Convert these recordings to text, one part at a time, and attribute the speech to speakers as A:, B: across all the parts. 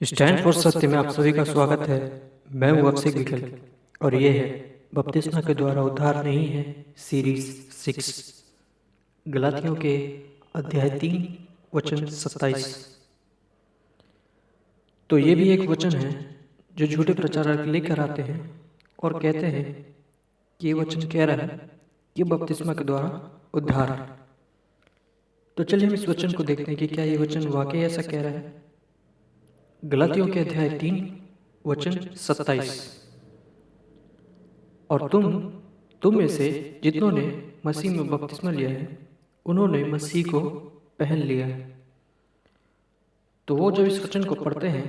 A: Stand for सत्य में आप सभी का स्वागत है। मैं हूं अभिषेक विकल और ये है बपतिस्मा के द्वारा उद्धार नहीं है सीरीज 6 गलातियों के अध्याय 3 वचन 27। तो ये भी एक वचन है जो झूठे प्रचारक लेकर आते हैं और कहते हैं कि ये वचन कह रहा है कि बपतिस्मा के द्वारा उद्धार है। तो चलिए हम इस वचन को देखते हैं कि क्या ये वचन वाकई ऐसा कह रहा है। गलातियों के अध्याय 3 वचन 27। और तुम में से जितनों ने मसीह में बपतिस्मा लिया है उन्होंने मसीह को पहन लिया है। तो वो जब इस वचन को पढ़ते हैं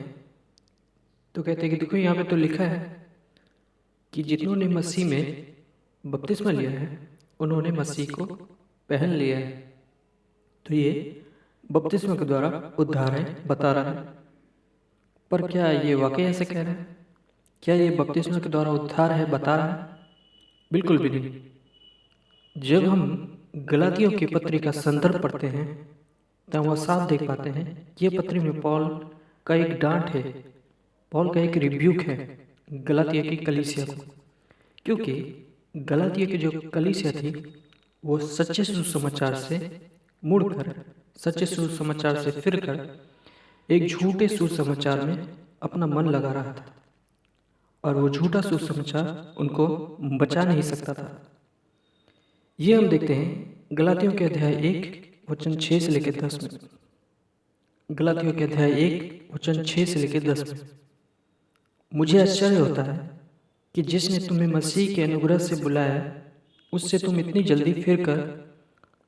A: तो कहते हैं कि देखो यहाँ पे तो लिखा है कि जितनों ने मसीह में बपतिस्मा लिया है उन्होंने मसीह को पहन लिया है। तो ये बपतिस्मा के द्वारा उद्धार है बता रहा है। पर क्या ये वाकई ऐसे कह रहा है? क्या ये बपतिस्मा के द्वारा उद्धार है बता रहा है? बिल्कुल भी नहीं। जब हम गलातियों की पत्री का संदर्भ पढ़ते हैं तब वह साफ देख पाते हैं कि ये पत्री में पौल का एक डांट है, पौल का एक रिब्यूक है गलातिया की कलीसिया को। क्योंकि गलातिया की जो कलीसिया थी वो सच्चे सुसमाचार से मुड़कर, सच्चे सुसमाचार से फिरकर एक झूठे सुसमाचार में अपना मन लगा रहा था और वो झूठा सुसमाचार उनको बचा नहीं सकता था। ये हम देखते हैं गलातियों के अध्याय 1 वचन 6 से लेकर 10 में। गलातियों के अध्याय 1 वचन 6 से लेकर 10 में मुझे आश्चर्य होता है कि जिसने तुम्हें मसीह के अनुग्रह से बुलाया उससे तुम इतनी जल्दी फिरकर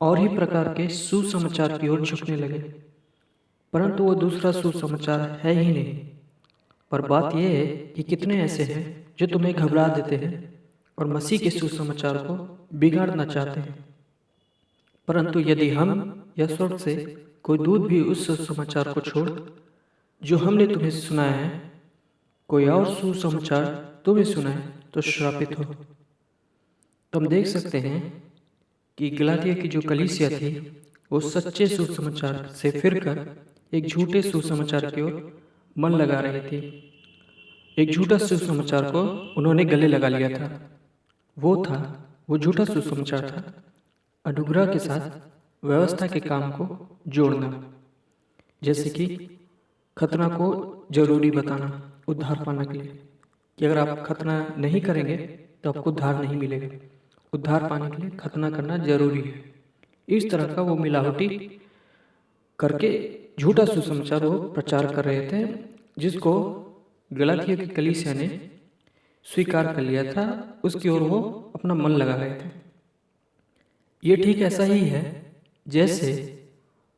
A: और ही प्रकार के सुसमाचार की ओर झुकने लगे, परंतु वो दूसरा सुसमाचार है ही नहीं। पर बात यह है कि कितने ऐसे हैं जो तुम्हें घबरा देते हैं और मसीह के सुसमाचार को बिगाड़ना चाहते हैं। परंतु यदि हम या स्वर्ग से कोई दूत भी उस सुसमाचार को छोड़ जो हमने तुम्हें सुनाया है कोई और सुसमाचार तुम्हें सुनाए तो श्रापित हो। तो हम देख सकते हैं कि गलातिया की जो कलीसिया थी वो सच्चे सुसमाचार से फिरकर एक झूठे सुसमाचार की ओर मन लगा रही थी। एक झूठा सुसमाचार को उन्होंने गले लगा लिया था। वो झूठा सुसमाचार था अनुग्रह के साथ व्यवस्था के काम को जोड़ना, जैसे कि खतना को जरूरी बताना उद्धार पाने के लिए कि अगर आप खतना नहीं करेंगे तो आपको उद्धार नहीं मिलेगा, उद्धार पाने के लिए खतना करना जरूरी है। इस तरह का वो मिलावटी करके झूठा सुसमाचार वो प्रचार कर रहे थे जिसको गलातिया की कलीसिया ने स्वीकार कर लिया था, उसकी ओर वो अपना मन लगा रहे थे। ये ठीक ऐसा ही है जैसे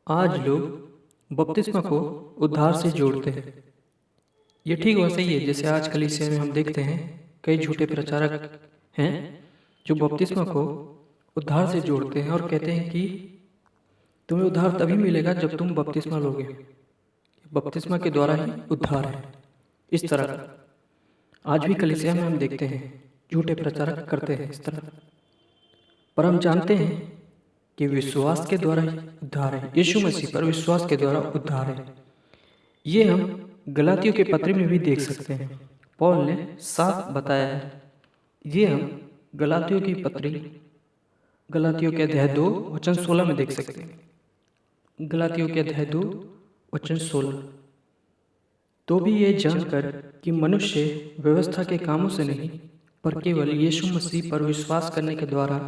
A: आज लोग बपतिस्मा को उद्धार से जोड़ते हैं। ये ठीक वैसा ही है जैसे आज कलीसिया में हम देखते हैं कई झूठे प्रचारक हैं जो बपतिस्मा को उद्धार से जोड़ते हैं और कहते हैं कि तुम्हें उद्धार तभी मिलेगा जब तुम बपतिस्मा लोगे, बपतिस्मा के द्वारा ही उद्धार है। इस तरह का आज भी कलीसिया में हम देखते हैं झूठे प्रचारक करते हैं इस तरह। पर हम जानते हैं कि विश्वास के द्वारा ही उद्धार है, यीशु मसीह पर विश्वास के द्वारा उद्धार है। ये हम गलातियों के पत्र में भी देख सकते हैं, पौल ने साफ बताया है। ये हम गलातियों की पत्री गलातियों के अध्याय 2 वचन 16 में देख सकते हैं। गलातियों के अध्याय 2 वचन 16। तो भी ये जानकर कि मनुष्य व्यवस्था के कामों से नहीं पर केवल यीशु मसीह पर विश्वास करने के द्वारा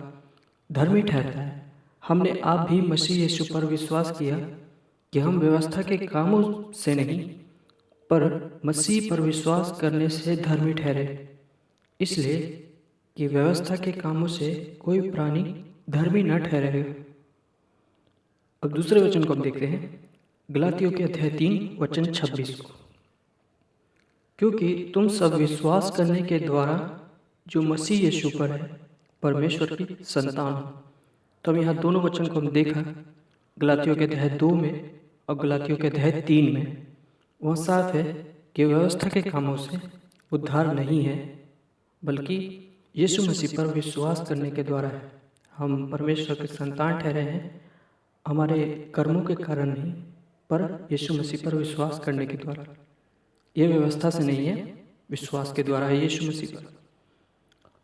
A: धर्मी ठहरता है, हमने आप भी मसीह यीशु पर विश्वास किया कि हम व्यवस्था के कामों से नहीं पर मसीह पर विश्वास करने से धर्मी ठहरे, इसलिए कि व्यवस्था के कामों से कोई प्राणी धर्मी न ठहरेगा। अब दूसरे वचन को हम देखते हैं गलातियों के अध्याय 3 वचन 26 को। क्योंकि तुम सब विश्वास करने के द्वारा जो मसीह यीशु पर है परमेश्वर की संतान हो। तो हम यहाँ दोनों वचन को हम देखा गलातियों के अध्याय 2 में और गलातियों के अध्याय 3 में। वह साफ है कि व्यवस्था के कामों से उद्धार नहीं है बल्कि यीशु मसीह पर विश्वास करने के द्वारा है। हम परमेश्वर के संतान ठहरे हैं हमारे कर्मों के कारण नहीं पर यीशु मसीह पर विश्वास करने के द्वारा। ये व्यवस्था से नहीं है, विश्वास के द्वारा है यीशु मसीह पर।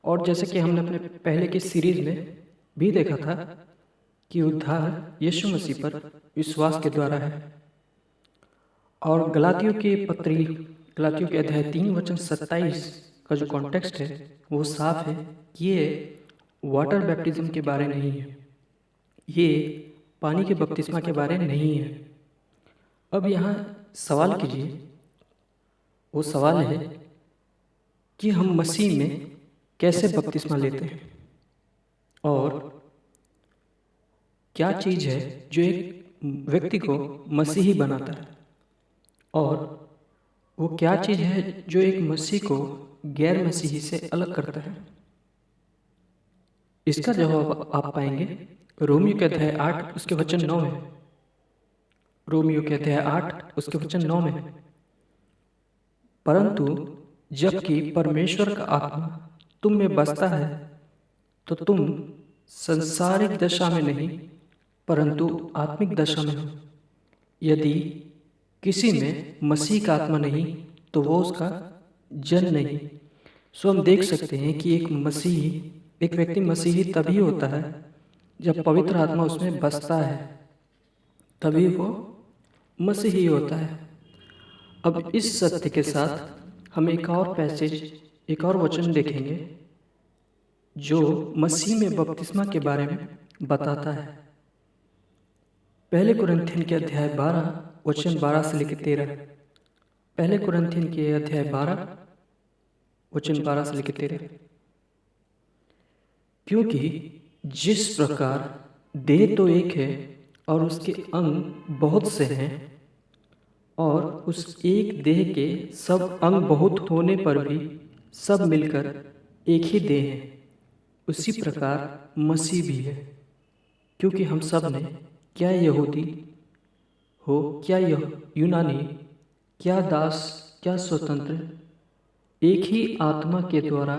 A: और जैसे कि हमने अपने पहले की सीरीज में भी देखा था कि उद्धार यीशु मसीह पर विश्वास के द्वारा है। और गलातियों के पत्री, गलातियों के अध्याय 3 वचन 27 का जो कॉन्टेक्स्ट है वो साफ है कि ये वाटर बैप्टिज्म के बारे नहीं है, ये पानी के बपतिस्मा के बारे नहीं है। अब यहाँ सवाल कीजिए, वो सवाल है कि हम मसीह में कैसे बपतिस्मा लेते हैं और क्या चीज़ है जो एक व्यक्ति को मसीही बनाता है, और वो क्या चीज़ है जो एक मसीह को गैर मसीही से अलग करता है। इसका जवाब आप पाएंगे रोमियो के अध्याय 8 उसके वचन 9 में। रोमियो के अध्याय 8 उसके वचन 9 में, परंतु जबकि परमेश्वर का आत्मा तुम में बसता है तो तुम संसारिक दशा में नहीं परंतु आत्मिक दशा में हो। यदि किसी में मसीह का आत्मा नहीं तो वो उसका जन नहीं। सो हम देख सकते हैं कि एक व्यक्ति मसीही तभी होता है जब पवित्र आत्मा उसमें बसता है, तभी वो मसीही होता है। अब इस सत्य के साथ हम एक और पैसेज, एक और वचन देखेंगे जो मसीह में बपतिस्मा के बारे में बताता है। पहले कुरिन्थियन के अध्याय 12 वचन 12 से लेकर 13। पहले कुरिन्थियन के अध्याय 12 वचन 12 से लेकर 13। क्योंकि जिस प्रकार देह तो एक है और उसके अंग बहुत से हैं, और उस एक देह के सब अंग बहुत होने पर भी सब मिलकर एक ही देह है, उसी प्रकार मसीह भी है। क्योंकि हम सब ने, क्या यहूदी हो क्या यूनानी, क्या दास क्या स्वतंत्र, एक ही आत्मा के द्वारा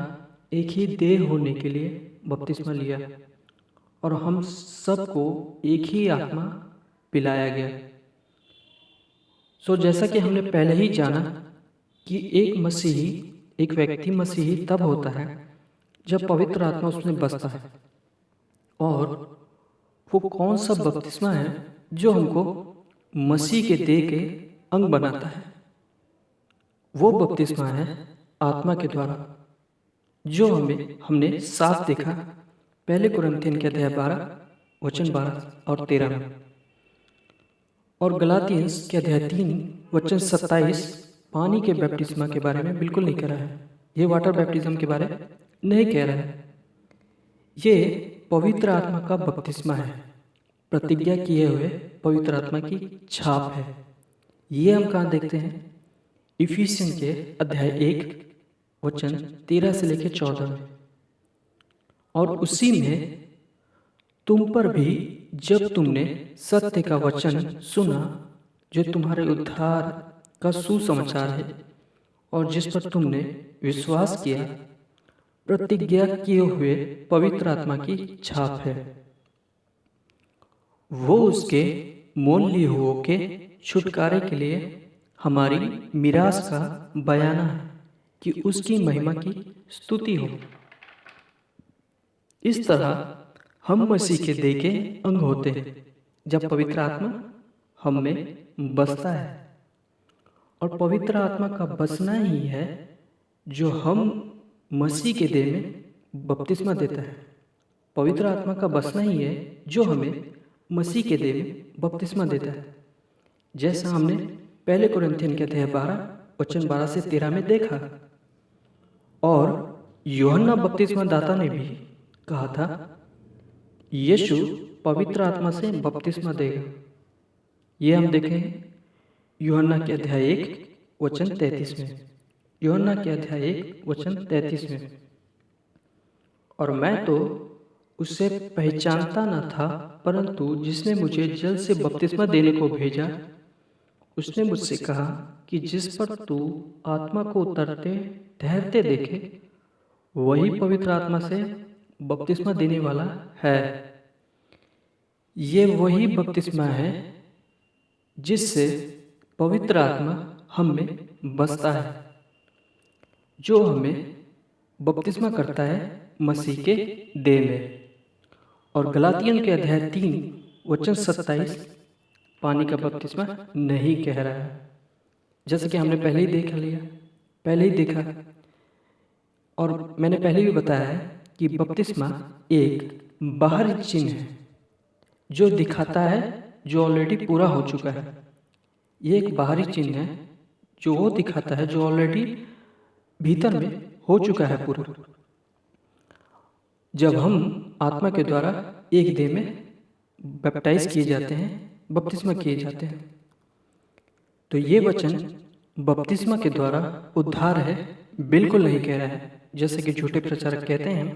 A: एक ही देह होने के लिए बपतिस्मा लिया, और हम सबको एक ही आत्मा पिलाया गया। सो जैसा कि हमने पहले ही जाना कि एक व्यक्ति मसीही तब होता है जब पवित्र आत्मा उसमें बसता है। और वो कौन सा बपतिस्मा है जो हमको मसीह के देह के अंग बनाता है? वो बपतिस्मा है आत्मा के द्वारा, जो हमने साफ देखा पहले कुरिन्थियन के अध्याय 12 वचन 12 और 13 में, और गलातियंस के अध्याय 3 वचन 27 पानी के बैप्टिस्मा के बारे में बिल्कुल नहीं कह रहा है। ये वाटर बैप्टिज्म के बारे में नहीं कह रहा है। ये पवित्र आत्मा का बपतिस्मा है, प्रतिज्ञा किए हुए पवित्र आत्मा की छाप है। ये हम कहाँ देखते हैं? इफिसियन के अध्याय 1 वचन 13 से लेकर 14 में। और उसी में तुम पर भी जब तुमने सत्य का वचन सुना, जो तुम्हारे उद्धार का सुसमाचार है, और जिस पर तुमने विश्वास किया, प्रतिज्ञा किए हुए पवित्र आत्मा की छाप है। वो उसके मोल लिए हुओं के छुटकारे के लिए हमारी मिरास का बयाना है कि उसकी महिमा की स्तुति हो। इस तरह हम मसीह के देह के अंग होते हैं जब पवित्र आत्मा हम में बसता है। और पवित्र आत्मा का बसना ही है जो हम मसीह के देह में बपतिस्मा देता है। पवित्र आत्मा का बसना ही है जो हमें मसीह के देह में बपतिस्मा देता है। जैसा हमने पहले कुरिन्थियन के अध्याय 12 वचन 12 से 13 में देखा। और यूहन्ना बपतिस्मा दाता ने भी कहा था, यीशु पवित्र आत्मा से बपतिस्मा देगा। ये हम देखें यूहन्ना के अध्याय 1 वचन 33 में। यूहन्ना के अध्याय 1 वचन 33 में। और मैं तो उसे पहचानता न था, परंतु जिसने मुझे जल से बपतिस्मा देने को भेजा, उसने मुझसे कहा कि जिस पर तू आत्मा को उतरते ठहरते देखे, वही पवित्र आत्मा से बपतिस्मा देने वाला है। ये वही बपतिस्मा है जिससे पवित्र आत्मा हम में बसता है, जो हमें बपतिस्मा करता है मसीह के देह में। और गलातियन के अध्याय 3 वचन 27 पानी का बपतिस्मा नहीं कह रहा है, जैसे कि हमने पहले ही देखा। और मैंने पहले भी बताया है कि बपतिस्मा एक बाहरी चिन्ह है जो दिखाता है जो ऑलरेडी पूरा हो चुका है। ये एक बाहरी चिन्ह है जो वो दिखाता है जो ऑलरेडी भीतर में हो चुका है पूरा। जब हम आत्मा के द्वारा एक देह में बैप्टाइज किए जाते हैं, बपतिस्मा किए जाते हैं, तो ये वचन बपतिस्मा के द्वारा उद्धार है बिल्कुल नहीं कह रहा है। जैसे कि झूठे प्रचारक कहते हैं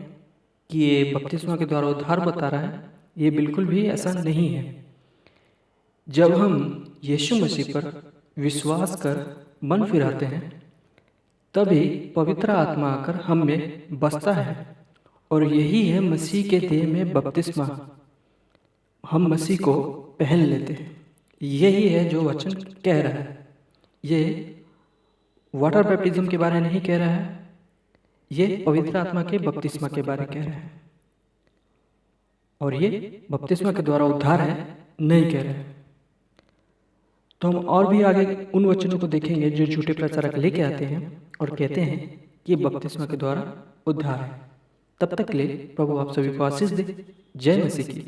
A: कि ये बपतिस्मा के द्वारा उद्धार बता रहा है, ये बिल्कुल भी ऐसा नहीं है। जब हम यीशु मसीह पर विश्वास कर मन फिराते हैं, तभी पवित्र आत्मा आकर हम में बसता है, और यही है मसीह के देह में बपतिस्मा। हम मसीह को पहन लेते हैं, यही है जो वचन कह रहा है। ये वाटर बैप्टिज्म के बारे में नहीं कह रहा है, ये पवित्र आत्मा के बपतिस्मा के बारे में कह रहा है। और ये बपतिस्मा के द्वारा उद्धार है नहीं कह रहा है। तो हम और भी आगे उन वचनों को देखेंगे जो झूठे प्रचारक लेके आते हैं और कहते हैं कि बपतिस्मा के द्वारा उद्धार है। तब तक के लिए प्रभु आप सभी को आशीष दे। जय मसीह की।